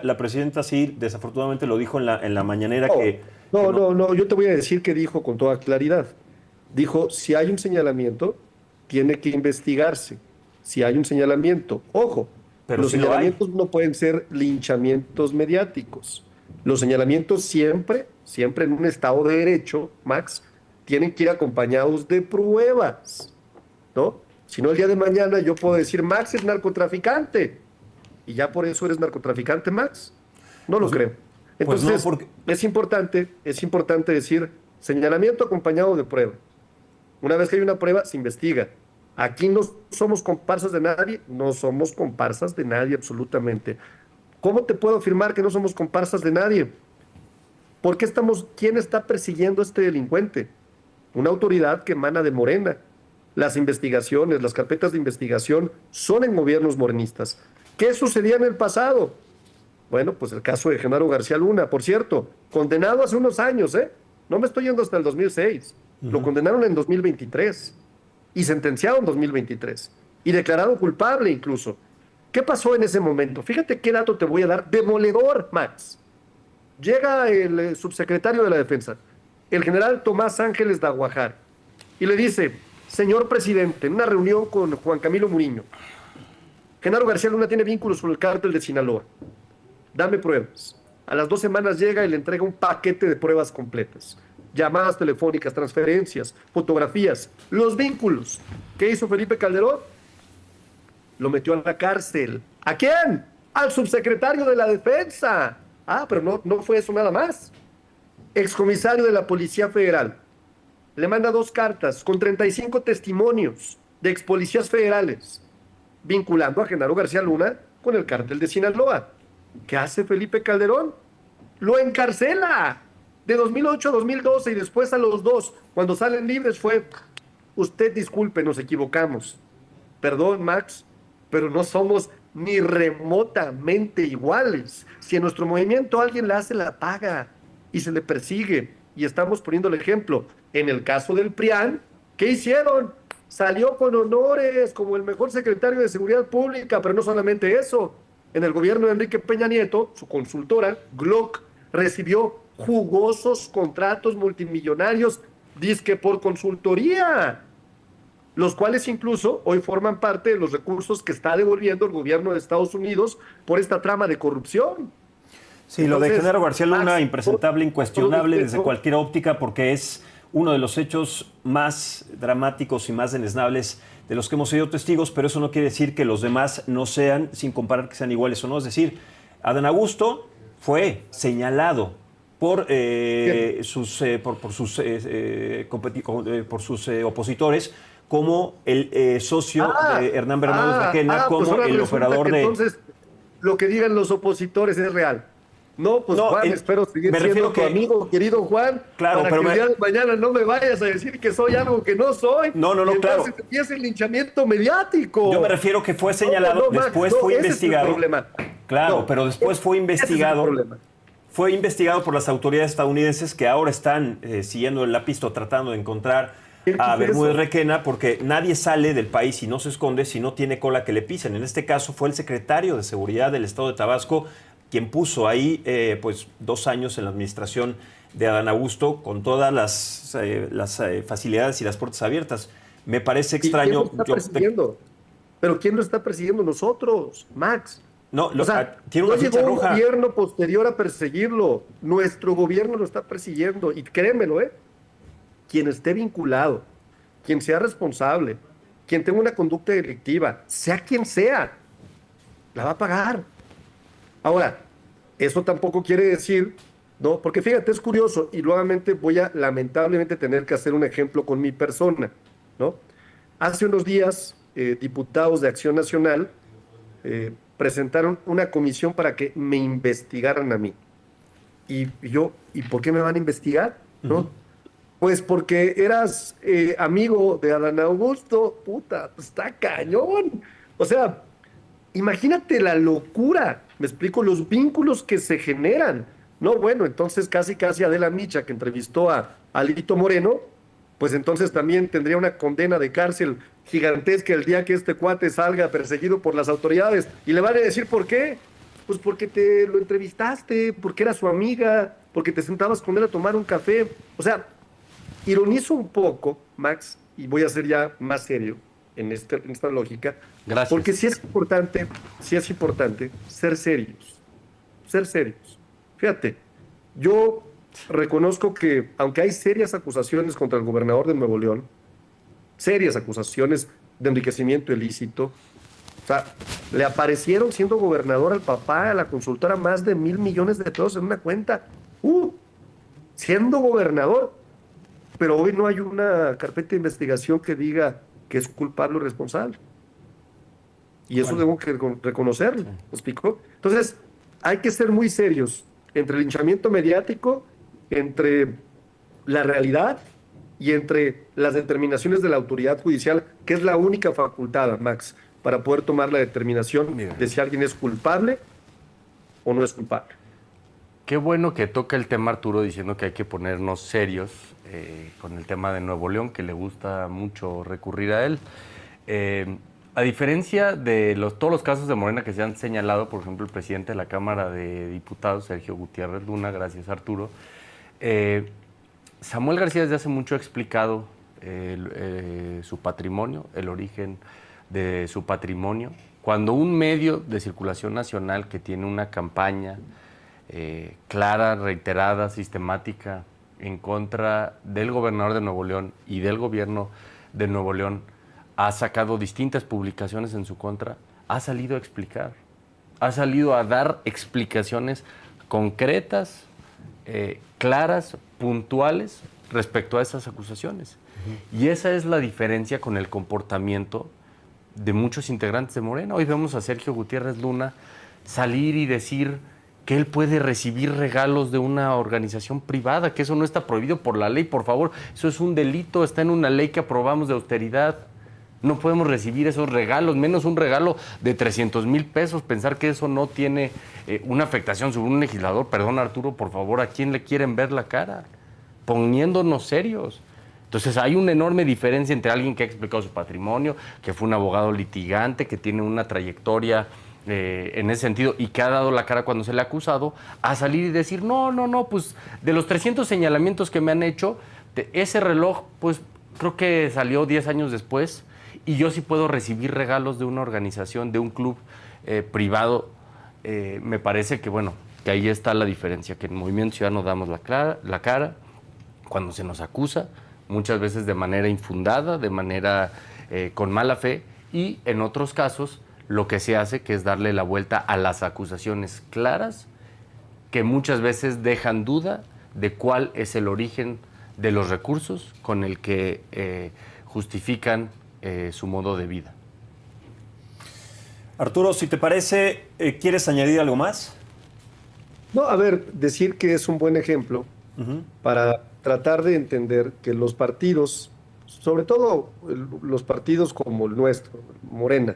La presidenta sí, desafortunadamente lo dijo en la mañanera que... No, yo te voy a decir que dijo con toda claridad. Dijo, si hay un señalamiento, tiene que investigarse. Si hay un señalamiento, ojo, Pero los si lo hay. señalamientos no pueden ser linchamientos mediáticos. Los señalamientos siempre en un Estado de Derecho, Max, tienen que ir acompañados de pruebas, ¿no? Si no, el día de mañana yo puedo decir, Max es narcotraficante, y ya por eso eres narcotraficante, Max. No lo creo. Pues Entonces, no, porque... es importante decir señalamiento acompañado de prueba. Una vez que hay una prueba, se investiga. Aquí no somos comparsas de nadie, no somos comparsas de nadie absolutamente. ¿Cómo te puedo afirmar que no somos comparsas de nadie? ¿Quién está persiguiendo a este delincuente? Una autoridad que emana de Morena. Las investigaciones, las carpetas de investigación son en gobiernos morenistas. ¿Qué sucedía en el pasado? Bueno, pues el caso de Genaro García Luna, por cierto, condenado hace unos años, ¿eh? No me estoy yendo hasta el 2006. Lo condenaron en 2023 y sentenciado en 2023 y declarado culpable incluso. ¿Qué pasó en ese momento? Fíjate qué dato te voy a dar. Demoledor, Max. Llega el subsecretario de la Defensa, el general Tomás Ángeles de Aguajar, y le dice, señor presidente, en una reunión con Juan Camilo Muriño, Genaro García Luna tiene vínculos con el cártel de Sinaloa. Dame pruebas. A las 2 semanas llega y le entrega un paquete de pruebas completas. Llamadas telefónicas, transferencias, fotografías, los vínculos. ¿Qué hizo Felipe Calderón? Lo metió a la cárcel. ¿A quién? Al subsecretario de la Defensa. Ah, pero no fue eso nada más. Excomisario de la Policía Federal. Le manda 2 cartas con 35 testimonios de expolicías federales vinculando a Genaro García Luna con el cártel de Sinaloa. ¿Qué hace Felipe Calderón? Lo encarcela de 2008 a 2012 y después a los 2, cuando salen libres, fue, usted disculpe, nos equivocamos. Perdón, Max, pero no somos ni remotamente iguales. Si en nuestro movimiento alguien la hace, la paga y se le persigue. Y estamos poniendo el ejemplo. En el caso del PRIAN, ¿qué hicieron? Salió con honores como el mejor secretario de Seguridad Pública, pero no solamente eso. En el gobierno de Enrique Peña Nieto, su consultora, Glock, recibió jugosos contratos multimillonarios, dizque por consultoría, los cuales incluso hoy forman parte de los recursos que está devolviendo el gobierno de Estados Unidos por esta trama de corrupción. Sí, entonces, lo de Genaro García Luna, impresentable, incuestionable desde cualquier óptica, porque es uno de los hechos más dramáticos y más deneznables de los que hemos sido testigos, pero eso no quiere decir que los demás no sean, sin comparar que sean iguales o no. Es decir, Adán Augusto fue señalado por sus opositores como el socio de Hernán Bermúdez Requena, pues como ahora el resulta operador que de... entonces lo que digan los opositores es real. No, pues No, Juan, espero seguir me siendo refiero tu que- amigo, querido Juan, Claro, para pero que me- el día de mañana no me vayas a decir que soy algo que no soy. No, y claro. entonces empieza el linchamiento mediático. Yo me refiero que fue señalado, Max, después fue ese investigado. Es el problema. Claro, No, pero después fue ese es el investigado. problema. Fue investigado por las autoridades estadounidenses que ahora están siguiendo la pista, tratando de encontrar ¿Qué a es Bermúdez eso? Requena, porque nadie sale del país y no se esconde si no tiene cola que le pisen. En este caso fue el secretario de Seguridad del Estado de Tabasco quien puso ahí pues 2 años en la administración de Adán Augusto con todas las facilidades y las puertas abiertas. Me parece ¿Y quién extraño. lo está persiguiendo? ¿Pero quién lo está persiguiendo? Nosotros, Max. No, O sea, tiene una no ficha llegó un roja. gobierno posterior a perseguirlo. Nuestro gobierno lo está persiguiendo. Y créemelo, quien esté vinculado, quien sea responsable, quien tenga una conducta delictiva, sea quien sea, la va a pagar. Ahora, eso tampoco quiere decir, ¿no? Porque fíjate, es curioso, y nuevamente voy a lamentablemente tener que hacer un ejemplo con mi persona, ¿no? Hace unos días, diputados de Acción Nacional presentaron una comisión para que me investigaran a mí. Y yo, ¿y por qué me van a investigar? ¿No? Pues porque eras amigo de Adán Augusto, puta, pues está cañón. O sea, imagínate la locura, me explico, los vínculos que se generan. No, bueno, entonces casi Adela Micha, que entrevistó a Alito Moreno, pues entonces también tendría una condena de cárcel gigantesca el día que este cuate salga perseguido por las autoridades. Y le van a decir, ¿por qué? Pues porque te lo entrevistaste, porque era su amiga, porque te sentabas con él a tomar un café. O sea, ironizo un poco, Max, y voy a ser ya más serio en esta lógica. Gracias. Porque sí es importante ser serios. Ser serios. Fíjate, yo reconozco que, aunque hay serias acusaciones contra el gobernador de Nuevo León, serias acusaciones de enriquecimiento ilícito, o sea, le aparecieron siendo gobernador al papá, a la consultora, más de 1,000 millones de pesos en una cuenta. Siendo gobernador. Pero hoy no hay una carpeta de investigación que diga que es culpable o responsable. Y eso debo que reconocerlo, ¿me explico? Entonces, hay que ser muy serios entre el linchamiento mediático, entre la realidad y entre las determinaciones de la autoridad judicial, que es la única facultada, Max, para poder tomar la determinación de si alguien es culpable o no es culpable. Qué bueno que toca el tema Arturo diciendo que hay que ponernos serios con el tema de Nuevo León, que le gusta mucho recurrir a él. A diferencia de todos los casos de Morena que se han señalado, por ejemplo, el presidente de la Cámara de Diputados, Sergio Gutiérrez Luna, gracias Arturo, Samuel García desde hace mucho ha explicado su patrimonio, el origen de su patrimonio. Cuando un medio de circulación nacional que tiene una campaña clara, reiterada, sistemática, en contra del gobernador de Nuevo León y del gobierno de Nuevo León, ha sacado distintas publicaciones en su contra, ha salido a explicar, ha salido a dar explicaciones concretas, claras, puntuales respecto a esas acusaciones. Y esa es la diferencia con el comportamiento de muchos integrantes de Morena. Hoy vemos a Sergio Gutiérrez Luna salir y decir que él puede recibir regalos de una organización privada, que eso no está prohibido por la ley, por favor. Eso es un delito, está en una ley que aprobamos de austeridad. No podemos recibir esos regalos, menos un regalo de 300,000 pesos. Pensar que eso no tiene una afectación sobre un legislador. Perdón, Arturo, por favor, ¿a quién le quieren ver la cara? Poniéndonos serios. Entonces hay una enorme diferencia entre alguien que ha explicado su patrimonio, que fue un abogado litigante, que tiene una trayectoria en ese sentido y que ha dado la cara cuando se le ha acusado, a salir y decir, no, pues de los 300 señalamientos que me han hecho, ese reloj, pues creo que salió 10 años después y yo sí puedo recibir regalos de una organización, de un club privado. Me parece que, bueno, que ahí está la diferencia, que en Movimiento Ciudadano damos la cara, cuando se nos acusa, muchas veces de manera infundada, de manera con mala fe, y en otros casos lo que se hace que es darle la vuelta a las acusaciones claras que muchas veces dejan duda de cuál es el origen de los recursos con el que justifican su modo de vida. Arturo, si te parece, ¿quieres añadir algo más? No, a ver, decir que es un buen ejemplo para tratar de entender que los partidos, sobre todo los partidos como el nuestro, Morena,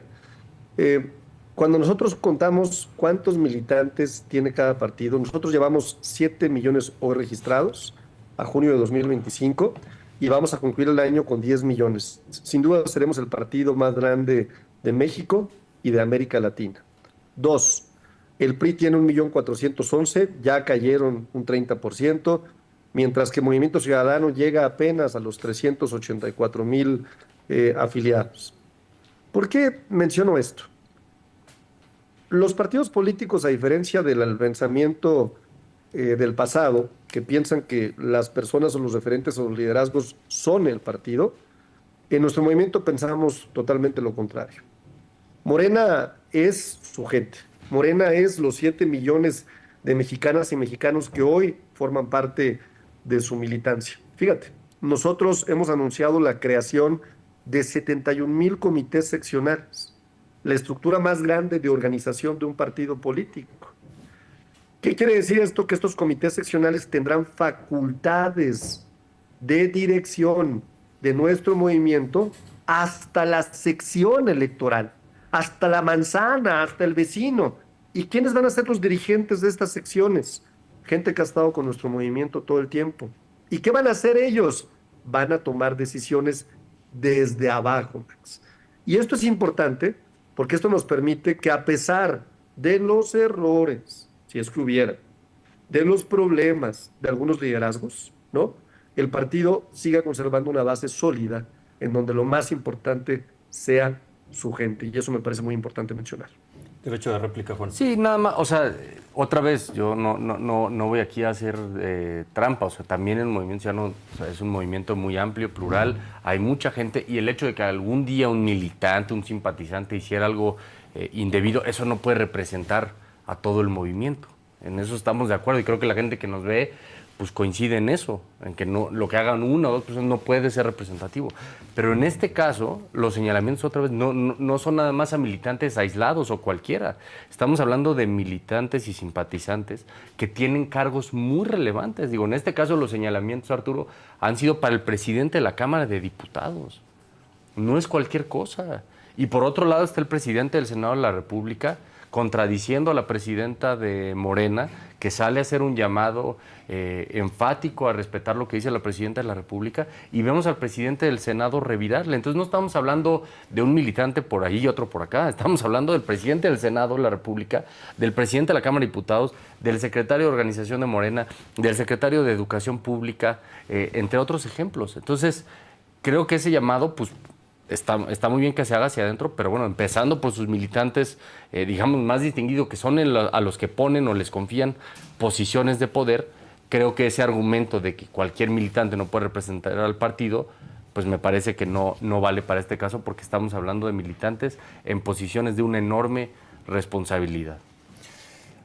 cuando nosotros contamos cuántos militantes tiene cada partido, nosotros llevamos 7 millones hoy registrados a junio de 2025 y vamos a concluir el año con 10 millones. Sin duda seremos el partido más grande de México y de América Latina. Dos, el PRI tiene 1.411.000, ya cayeron un 30%, mientras que Movimiento Ciudadano llega apenas a los 384.000 afiliados. ¿Por qué menciono esto? Los partidos políticos, a diferencia del pensamiento del pasado, que piensan que las personas o los referentes o los liderazgos son el partido, en nuestro movimiento pensamos totalmente lo contrario. Morena es su gente. Morena es los 7 millones de mexicanas y mexicanos que hoy forman parte de su militancia. Fíjate, nosotros hemos anunciado la creación de 71,000 comités seccionales, la estructura más grande de organización de un partido político. ¿Qué quiere decir esto? Que estos comités seccionales tendrán facultades de dirección de nuestro movimiento hasta la sección electoral, hasta la manzana, hasta el vecino. ¿Y quiénes van a ser los dirigentes de estas secciones? Gente que ha estado con nuestro movimiento todo el tiempo. ¿Y qué van a hacer ellos? Van a tomar decisiones desde abajo, Max. Y esto es importante porque esto nos permite que, a pesar de los errores, si es que hubiera, de los problemas de algunos liderazgos, ¿no?, el partido siga conservando una base sólida en donde lo más importante sea su gente. Y eso me parece muy importante mencionar. Derecho de réplica, Juan. Sí, nada más, o sea, otra vez, yo no voy aquí a hacer trampa, o sea, también el Movimiento Ciudadano, o sea, es un movimiento muy amplio, plural, hay mucha gente, y el hecho de que algún día un militante, un simpatizante hiciera algo indebido, eso no puede representar a todo el movimiento. En eso estamos de acuerdo, y creo que la gente que nos ve pues coincide en eso, en que no, lo que hagan una o dos personas no puede ser representativo. Pero en este caso, los señalamientos otra vez no son nada más a militantes aislados o cualquiera. Estamos hablando de militantes y simpatizantes que tienen cargos muy relevantes. Digo, en este caso los señalamientos, Arturo, han sido para el presidente de la Cámara de Diputados. No es cualquier cosa. Y por otro lado está el presidente del Senado de la República contradiciendo a la presidenta de Morena, que sale a hacer un llamado enfático a respetar lo que dice la presidenta de la República, y vemos al presidente del Senado revirarle. Entonces no estamos hablando de un militante por ahí y otro por acá, estamos hablando del presidente del Senado de la República, del presidente de la Cámara de Diputados, del secretario de Organización de Morena, del secretario de Educación Pública, entre otros ejemplos. Entonces creo que ese llamado, pues, está muy bien que se haga hacia adentro, pero bueno, empezando por sus militantes, digamos, más distinguidos, que son a los que ponen o les confían posiciones de poder, creo que ese argumento de que cualquier militante no puede representar al partido, pues me parece que no vale para este caso, porque estamos hablando de militantes en posiciones de una enorme responsabilidad.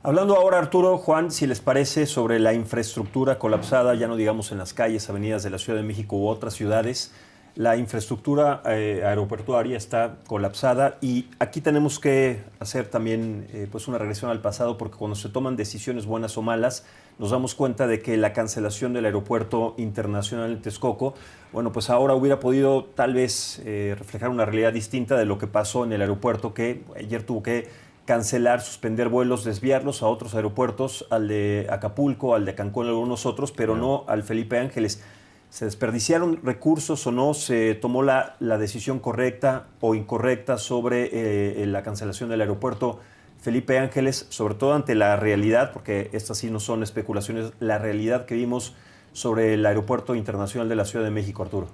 Hablando ahora, Arturo, Juan, si les parece, sobre la infraestructura colapsada, ya no digamos en las calles, avenidas de la Ciudad de México u otras ciudades. La infraestructura aeroportuaria está colapsada y aquí tenemos que hacer también pues una regresión al pasado, porque cuando se toman decisiones buenas o malas nos damos cuenta de que la cancelación del Aeropuerto Internacional de Texcoco, bueno, pues ahora hubiera podido tal vez reflejar una realidad distinta de lo que pasó en el aeropuerto, que ayer tuvo que cancelar, suspender vuelos, desviarlos a otros aeropuertos, al de Acapulco, al de Cancún, algunos otros, pero no al Felipe Ángeles. ¿Se desperdiciaron recursos o no? ¿Se tomó la decisión correcta o incorrecta sobre la cancelación del aeropuerto Felipe Ángeles, sobre todo ante la realidad, porque estas sí no son especulaciones, la realidad que vimos sobre el Aeropuerto Internacional de la Ciudad de México, Arturo?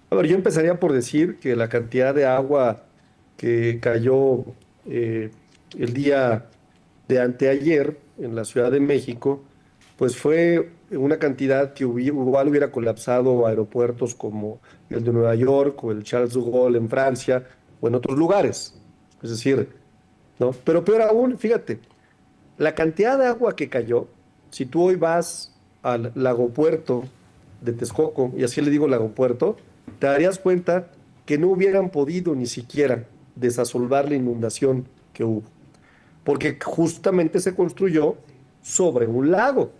A ver, yo empezaría por decir que la cantidad de agua que cayó el día de anteayer en la Ciudad de México pues fue una cantidad que igual hubiera colapsado aeropuertos como el de Nueva York o el Charles de Gaulle en Francia o en otros lugares. Es decir, ¿no? Pero peor aún, fíjate, la cantidad de agua que cayó, si tú hoy vas al lagopuerto de Texcoco, y así le digo lagopuerto, te darías cuenta que no hubieran podido ni siquiera desasolvar la inundación que hubo, porque justamente se construyó sobre un lago.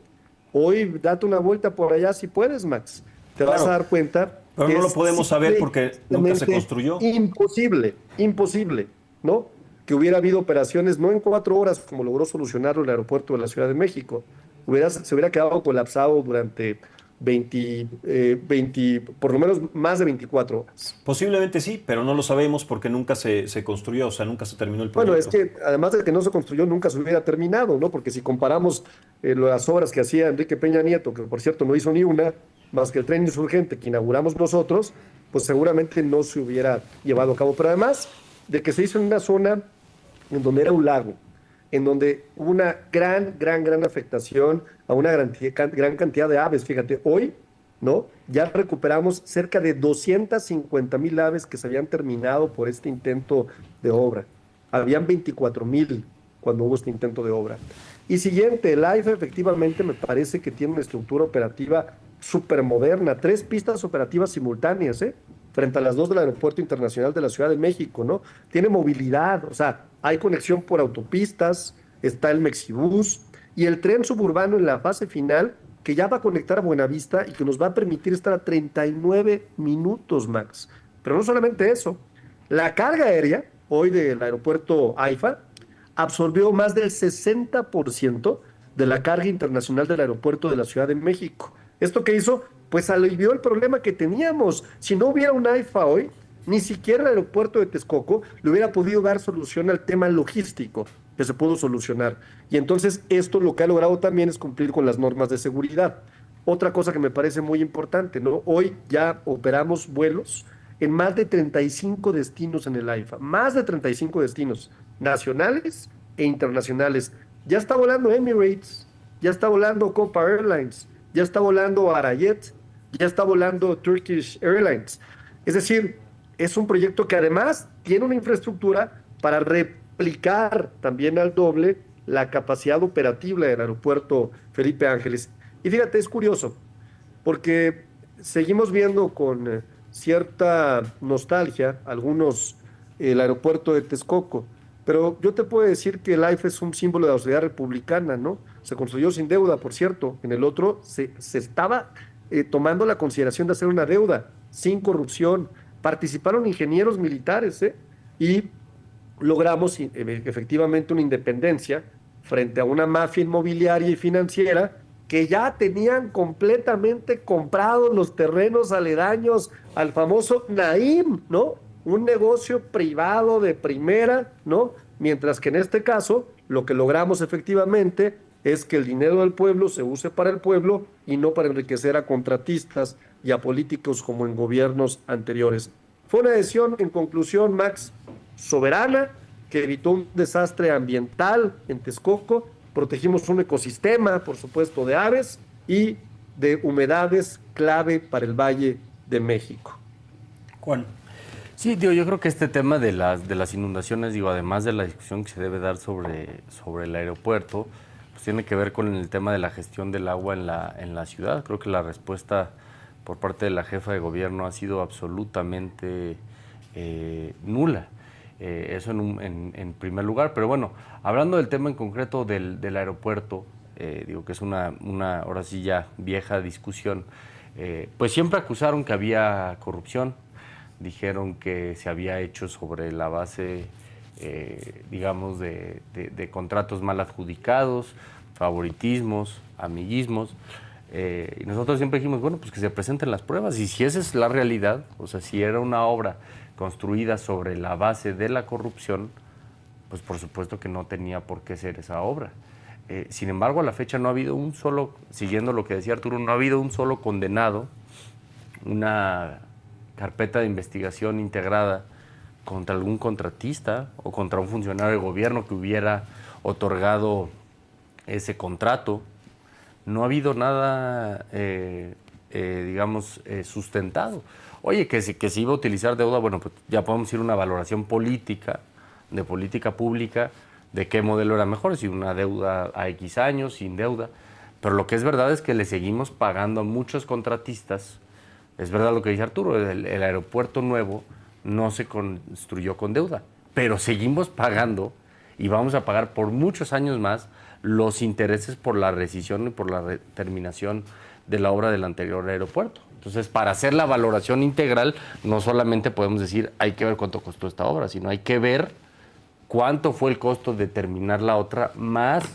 Hoy date una vuelta por allá si puedes, Max. Te vas a Claro, dar cuenta pero que no lo es podemos saber porque nunca se simplemente construyó. imposible, imposible, ¿no? Que hubiera habido operaciones no en 4 horas como logró solucionarlo el aeropuerto de la Ciudad de México. Se hubiera quedado colapsado durante 20, por lo menos más de 24 horas. Posiblemente sí, pero no lo sabemos porque nunca se construyó, o sea, nunca se terminó el Bueno, es proyecto. que además de que no se construyó, nunca se hubiera terminado, ¿no? Porque si comparamos las obras que hacía Enrique Peña Nieto, que por cierto no hizo ni una, más que el tren insurgente que inauguramos nosotros, pues seguramente no se hubiera llevado a cabo. Pero además de que se hizo en una zona en donde era un lago, en donde hubo una gran afectación a una gran cantidad de aves. Fíjate, hoy, ¿no? Ya recuperamos cerca de 250,000 aves que se habían terminado por este intento de obra. Habían 24,000 cuando hubo este intento de obra. Y siguiente, el AIFA efectivamente me parece que tiene una estructura operativa súper moderna, 3 pistas operativas simultáneas, frente a las 2 del Aeropuerto Internacional de la Ciudad de México, ¿no? Tiene movilidad, o sea, hay conexión por autopistas, está el Mexibus y el tren suburbano en la fase final que ya va a conectar a Buenavista y que nos va a permitir estar a 39 minutos, Max. Pero no solamente eso, la carga aérea hoy del aeropuerto AIFA absorbió más del 60% de la carga internacional del aeropuerto de la Ciudad de México. ¿Esto qué hizo? Pues alivió el problema que teníamos. Si no hubiera un AIFA hoy, ni siquiera el aeropuerto de Texcoco le hubiera podido dar solución al tema logístico que se pudo solucionar. Y entonces esto lo que ha logrado también es cumplir con las normas de seguridad. Otra cosa que me parece muy importante, ¿no? Hoy ya operamos vuelos en más de 35 destinos en el AIFA, más de 35 destinos nacionales e internacionales. Ya está volando Emirates, ya está volando Copa Airlines, ya está volando Arayet, ya está volando Turkish Airlines. Es decir, es un proyecto que además tiene una infraestructura para replicar también al doble la capacidad operativa del aeropuerto Felipe Ángeles. Y fíjate, es curioso, porque seguimos viendo con cierta nostalgia algunos el aeropuerto de Texcoco, pero yo te puedo decir que el AIFA es un símbolo de la sociedad republicana, ¿no? Se construyó sin deuda, por cierto. En el otro se estaba tomando la consideración de hacer una deuda sin corrupción. Participaron ingenieros militares, y logramos efectivamente una independencia frente a una mafia inmobiliaria y financiera que ya tenían completamente comprados los terrenos aledaños al famoso Naim, ¿no? Un negocio privado de primera, ¿no? Mientras que en este caso lo que logramos efectivamente es que el dinero del pueblo se use para el pueblo y no para enriquecer a contratistas y a políticos como en gobiernos anteriores. Fue una decisión, en conclusión, Max, soberana, que evitó un desastre ambiental en Texcoco. Protegimos un ecosistema, por supuesto, de aves y de humedades clave para el Valle de México. Juan. Sí, yo creo que este tema de las inundaciones, además de la discusión que se debe dar sobre el aeropuerto, pues tiene que ver con el tema de la gestión del agua en la ciudad. Creo que la respuesta por parte de la jefa de gobierno ha sido absolutamente nula. Eso en primer lugar. Pero bueno, hablando del tema en concreto del aeropuerto, que es una ahora sí ya vieja discusión, pues siempre acusaron que había corrupción. Dijeron que se había hecho sobre la base, digamos, de contratos mal adjudicados, favoritismos, amiguismos. Y nosotros siempre dijimos, bueno, pues que se presenten las pruebas. Y si esa es la realidad, o sea, si era una obra construida sobre la base de la corrupción, pues por supuesto que no tenía por qué ser esa obra. Sin embargo, a la fecha no ha habido un solo, siguiendo lo que decía Arturo, no ha habido un solo condenado, una carpeta de investigación integrada contra algún contratista o contra un funcionario de gobierno que hubiera otorgado ese contrato. no ha habido nada, digamos, sustentado. Oye, que se iba a utilizar deuda, bueno, pues ya podemos ir a una valoración política, de política pública, de qué modelo era mejor, si una deuda a X años, sin deuda. Pero lo que es verdad es que le seguimos pagando a muchos contratistas. Es verdad lo que dice Arturo, el aeropuerto nuevo no se construyó con deuda, pero seguimos pagando y vamos a pagar por muchos años más los intereses por la rescisión y por la terminación de la obra del anterior aeropuerto. Entonces, para hacer la valoración integral, no solamente podemos decir hay que ver cuánto costó esta obra, sino hay que ver cuánto fue el costo de terminar la otra más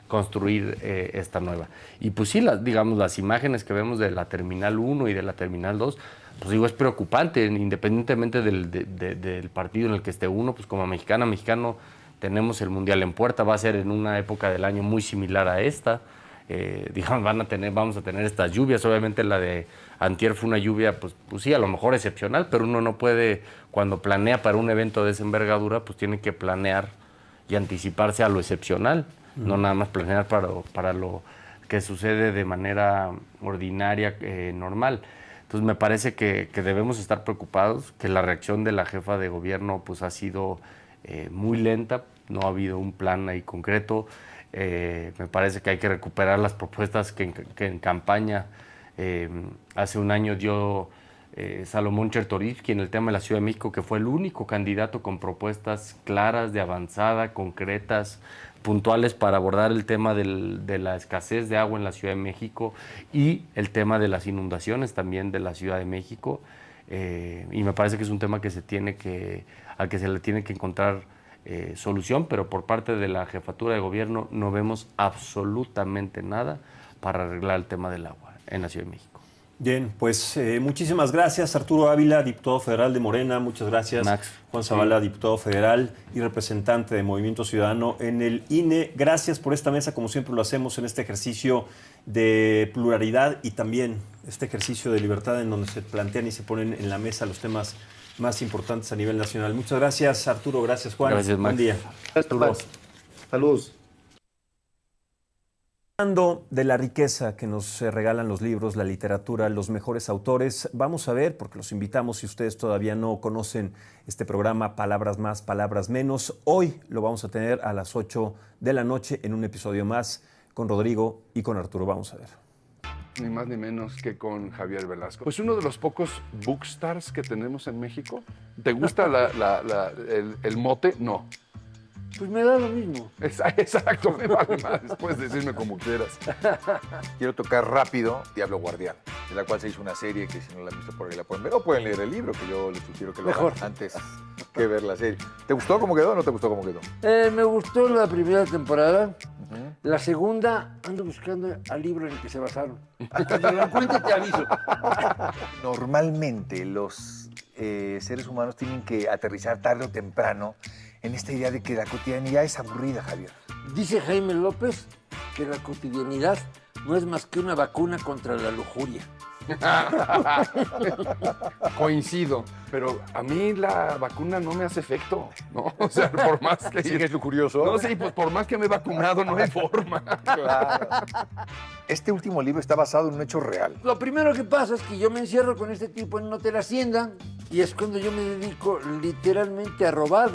construir esta nueva. Y pues sí, digamos, las imágenes que vemos de la Terminal 1 y de la Terminal 2, pues digo, es preocupante, independientemente del partido en el que esté uno, pues como mexicano, tenemos el Mundial en puerta, va a ser en una época del año muy similar a esta. Digamos, vamos a tener estas lluvias. Obviamente la de antier fue una lluvia, pues sí, a lo mejor excepcional, pero uno no puede, cuando planea para un evento de esa envergadura, pues tiene que planear y anticiparse a lo excepcional, no nada más planear para lo que sucede de manera ordinaria, normal. Entonces me parece que debemos estar preocupados, que la reacción de la jefa de gobierno pues ha sido muy lenta, no ha habido un plan ahí concreto. Me parece que hay que recuperar las propuestas que en campaña hace un año dio Salomón Chertorivsky en el tema de la Ciudad de México, que fue el único candidato con propuestas claras, de avanzada, concretas, puntuales para abordar el tema de la escasez de agua en la Ciudad de México y el tema de las inundaciones también de la Ciudad de México. Y me parece que es un tema al que se le tiene que encontrar solución, pero por parte de la jefatura de gobierno no vemos absolutamente nada para arreglar el tema del agua en la Ciudad de México. Bien, pues muchísimas gracias, Arturo Ávila, diputado federal de Morena, muchas gracias. Max. Juan Zavala, diputado federal y representante de Movimiento Ciudadano en el INE. Gracias por esta mesa, como siempre lo hacemos en este ejercicio de pluralidad y también este ejercicio de libertad en donde se plantean y se ponen en la mesa los temas más importantes a nivel nacional. Muchas gracias, Arturo. Gracias, Juan. Gracias, Max. Buen día. Gracias. Saludos. Hablando de la riqueza que nos regalan los libros, la literatura, los mejores autores, vamos a ver, porque los invitamos, si ustedes todavía no conocen este programa, Palabras Más, Palabras Menos, hoy lo vamos a tener a las 8 de la noche en un episodio más con Rodrigo y con Arturo. Vamos a ver. Ni más ni menos que con Javier Velasco. Pues uno de los pocos bookstars que tenemos en México. ¿Te gusta el mote? No. Pues me da lo mismo. Exacto, me vale más. Después decirme como quieras. Quiero tocar rápido Diablo Guardián, de la cual se hizo una serie que si no la han visto por ahí la pueden ver. O pueden leer el libro, que yo les sugiero que lo hagan antes que ver la serie. ¿Te gustó cómo quedó o no te gustó cómo quedó? Me gustó la primera temporada. La segunda, ando buscando al libro en el que se basaron. Cuando lo encuentre te aviso. Normalmente los seres humanos tienen que aterrizar tarde o temprano en esta idea de que la cotidianidad es aburrida, Javier. Dice Jaime López que la cotidianidad no es más que una vacuna contra la lujuria. Coincido, pero a mí la vacuna no me hace efecto, ¿no? O sea, por más que... ¿Sigues lo curioso? No, sí, pues por más que me he vacunado, no hay forma. Claro. Este último libro está basado en un hecho real. Lo primero que pasa es que yo me encierro con este tipo en un hotel hacienda y es cuando yo me dedico literalmente a robar.